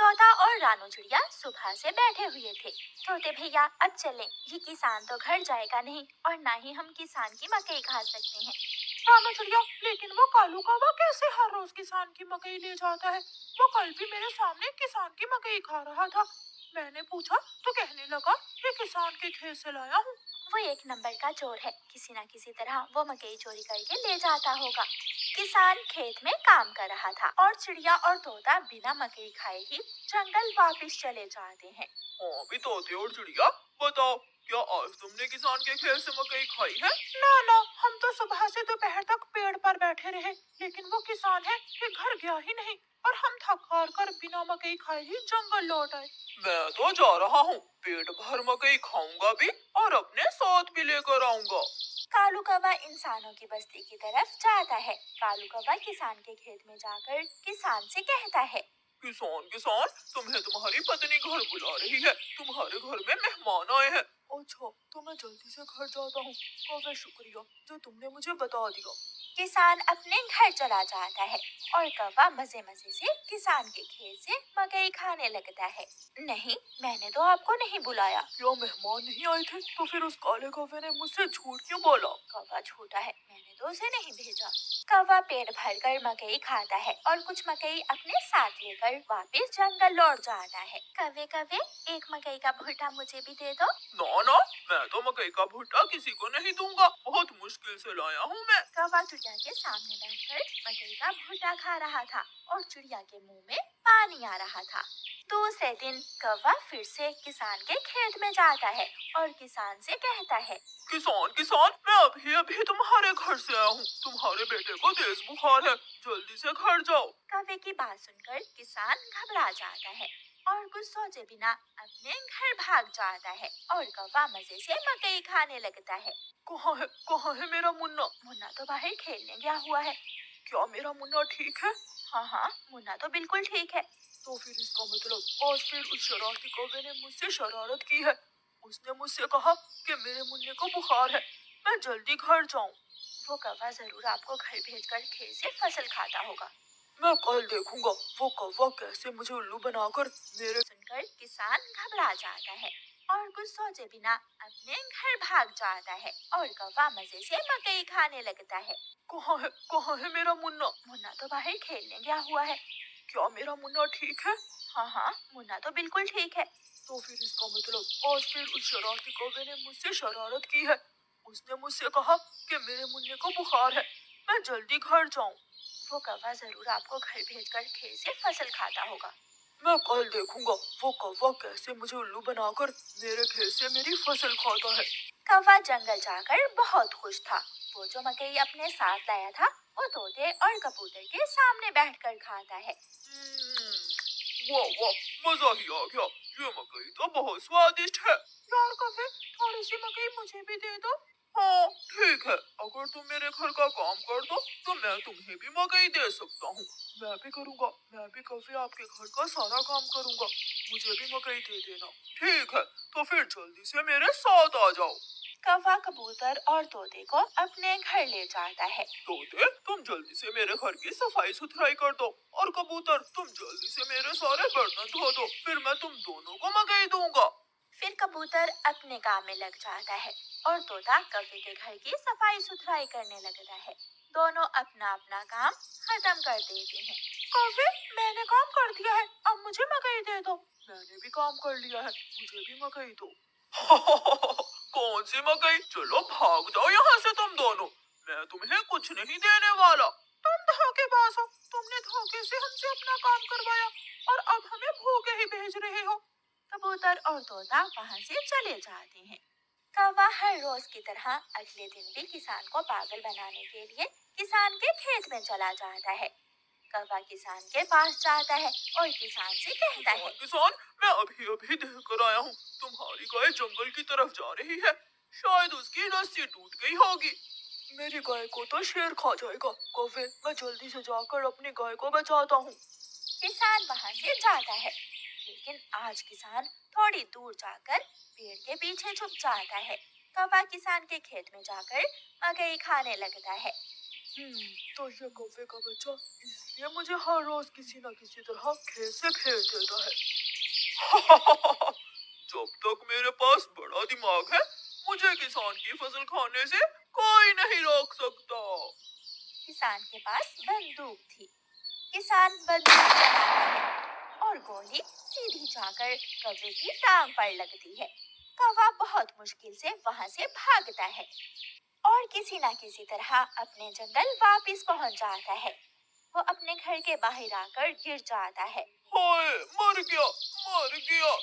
तोता और रानू चिड़िया सुबह से बैठे हुए थे। तोते भैया अब चलें, ये किसान तो घर जाएगा नहीं और ना ही हम किसान की मकई खा सकते हैं। रानू चिड़िया, लेकिन वो कालू कौवा कैसे हर रोज किसान की मकई ले जाता है? वो कल भी मेरे सामने किसान की मकई खा रहा था। मैंने पूछा तो कहने लगा ये किसान के खेत से लाया हूँ। वो एक नंबर का चोर है, किसी न किसी तरह वो मकई चोरी करके ले जाता होगा। किसान खेत में काम कर रहा था और चिड़िया और तोता बिना मकई खाए ही जंगल वापस चले जाते हैं। हाँ भी तोते और चिड़िया, बताओ क्या आज तुमने किसान के खेत से मकई खाई है? ना ना, हम तो सुबह से दोपहर तक पेड़ पर बैठे रहे, लेकिन वो किसान है कि घर गया ही नहीं और हम थक हार कर बिना मकई खाए ही जंगल लौट आए। मैं तो जा रहा हूँ, पेट भर मकई खाऊंगा भी और अपने साथ भी लेकर आऊंगा। कालू कौवा इंसानों की बस्ती की तरफ जाता है। कालू कौवा किसान के खेत में जाकर किसान से कहता है, किसान किसान, तुम्हें तुम्हारी पत्नी घर बुला रही है, तुम्हारे घर में मेहमान आए हैं। अच्छा, तो मैं जल्दी से घर जाता हूँ। कौवे शुक्रिया जो तुमने मुझे बता दिया। किसान अपने घर चला जाता है और कौवा मजे मजे से किसान के खेत से मकई खाने लगता है। नहीं, मैंने तो आपको नहीं बुलाया। क्या मेहमान नहीं आए थे? तो फिर उस काले कौवे ने मुझसे झूठ क्यों बोला? कौवा झूठा है, मैंने तो उसे नहीं भेजा। कौवा पेट भरकर मकई खाता है और कुछ मकई अपने साथ लेकर वापस जंगल लौट जाता है। कौवे कौवे, एक मकई का भुट्टा मुझे भी दे दो। ना ना, मैं तो मकई का भुट्टा किसी को नहीं दूंगा, बहुत मुश्किल से लाया हूँ मैं। कौवा चिड़िया के सामने बैठकर मकई का भुट्टा खा रहा था और चिड़िया के मुंह में पानी आ रहा था। दूसरे दिन कौवा फिर से किसान के खेत में जाता है और किसान से कहता है, किसान किसान, मैं अभी अभी तुम्हारे घर से आया हूँ, तुम्हारे बेटे को तेज बुखार है, जल्दी से घर जाओ। कौवे की बात सुनकर किसान घबरा जाता है और कुछ सोचे बिना अपने घर भाग जाता है और कौवा मजे से मकई खाने लगता है। कहाँ है मेरा मुन्ना? मुन्ना तो बाहर खेलने गया हुआ है। क्या मेरा मुन्ना ठीक है? हाँ हाँ, मुन्ना तो बिल्कुल ठीक है। तो फिर इसका मतलब आज फिर उस शरारती कौवे ने मुझसे शरारत की है। उसने मुझसे कहा कि मेरे मुन्ने को बुखार है, मैं जल्दी घर जाऊं। वो कौवा जरूर आपको घर भेजकर खेत से फसल खाता होगा। मैं कल देखूंगा वो कौवा कैसे मुझे उल्लू बनाकर मेरे। सुनकर किसान घबरा जाता है और कुछ सोचे बिना अपने घर भाग जाता है और कौवा मजे से मकई खाने लगता है। कहाँ है मेरा मुन्ना? मुन्ना तो बाहर खेलने गया हुआ है। क्या मेरा मुन्ना ठीक है? हाँ हाँ, मुन्ना तो बिल्कुल ठीक है। तो फिर इसका मतलब आज फिर उस शरारती कौवे ने मुझसे शरारत की है। उसने मुझसे कहा कि मेरे मुन्ने को बुखार है, मैं जल्दी घर जाऊं। वो कौवा जरूर आपको घर भेजकर खेत से फसल खाता होगा। मैं कल देखूंगा वो कौवा कैसे मुझे उल्लू बनाकर मेरे खेत से मेरी फसल खाता है। कौवा जंगल जाकर बहुत खुश था। वो जो मकई अपने साथ लाया था वो तोते और कबूतर के सामने बैठकर खाता है। वाह वाह, मजा ही आ गया, ये मकई तो बहुत स्वादिष्ट है। यार कौवे, थोड़ी सी मकई मुझे भी दे दो। हाँ ठीक है, अगर तुम मेरे घर का काम कर दो तो मैं तुम्हें भी मकई दे सकता हूँ। मैं भी करूँगा, मैं भी कभी आपके घर का सारा काम करूँगा, मुझे भी मकई दे देना। ठीक है, तो फिर जल्दी से मेरे साथ आ जाओ। कौवा कबूतर और तोते को अपने घर ले जाता है। तोते, तुम जल्दी से मेरे घर की सफाई सुथराई कर दो और कबूतर तुम जल्दी से मेरे सारे बर्तन धो दो, फिर मैं तुम दोनों को मकई दूंगा। फिर कबूतर अपने काम में लग जाता है और तोता कौवे के घर की सफाई सुथराई करने लगता है। दोनों अपना अपना काम खत्म कर देते हैं। कौवे, मैंने काम कर दिया है, अब मुझे मकई दे दो। मैंने भी काम कर लिया है, मुझे भी मकई दो। कौन सी मकई? चलो भाग जाओ यहाँ से तुम दोनों, मैं तुम्हें कुछ नहीं देने वाला। तुम धोखेबाज हो, तुमने धोखे से हमसे अपना काम करवाया और अब हमें भूखे ही भेज रहे हो। कबूतर और तोता वहाँ से चले जाते हैं। कौवा हर रोज की तरह अगले दिन भी किसान को पागल बनाने के लिए किसान के खेत में चला जाता है। कौवा किसान के पास जाता है और किसान से कहता है, किसान, मैं अभी अभी देख कर आया हूँ, तुम्हारी गाय जंगल की तरफ जा रही है, शायद उसकी रस्सी टूट गई होगी। मेरी गाय को तो शेर खा जाएगा। कौवे, मैं जल्दी से जाकर अपनी गाय को बचाता हूँ। किसान वहाँ से जाता है, लेकिन आज किसान थोड़ी दूर जाकर पेड़ के पीछे छुप जाता है। कौवा किसान के खेत में जाकर मकई खाने लगता है। तो ये कौवे का बच्चा इसलिए मुझे हर रोज किसी न किसी तरह खेत से खेल देता है। जब तक मेरे पास बड़ा दिमाग है, मुझे किसान की फसल खाने से कोई नहीं रोक सकता। किसान के पास बंदूक थी। किसान बंदूक चलाता है और गोली सीधी जाकर कौवे की टांग पर लगती है। कौवा बहुत मुश्किल से वहां से भागता है और किसी न किसी तरह अपने जंगल वापस पहुंच जाता है। वो अपने घर के बाहर आकर गिर जाता है। हाय, मर गया, मर गया।